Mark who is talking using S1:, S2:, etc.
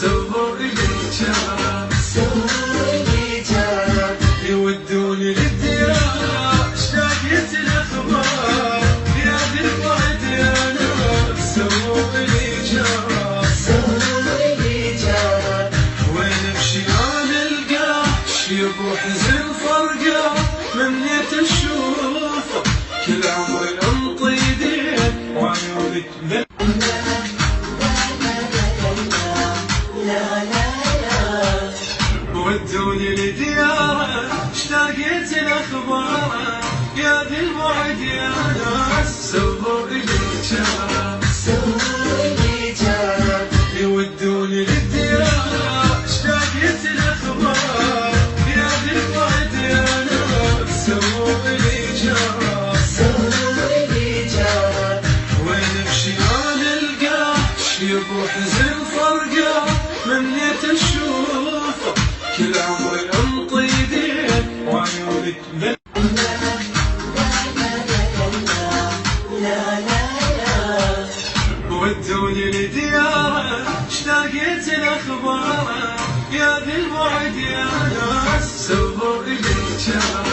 S1: سووا لي جار يودوني للديار اشتاقت الاخبار يا ذي البعد يا ناس سووا لي جار وين امشي انا القاه شيب وحزن فرقه منيت اشوفه كل عمري انطي يدين وعيوني ودوني لدياره اشتاقت الاخبار يا ذي البعد يا ناس سووا لي جار يودوني للديار اشتاقت الاخبار يا ذي البعد يا ناس سووا لي جار وين امشي انا القاه شيب وحزن فرقه منيت اشوفه كل عمري انطي يدين وعيوني ودوني لدياره اشتاقت الاخبار يا ذي البعد يا ناس سووا لي جار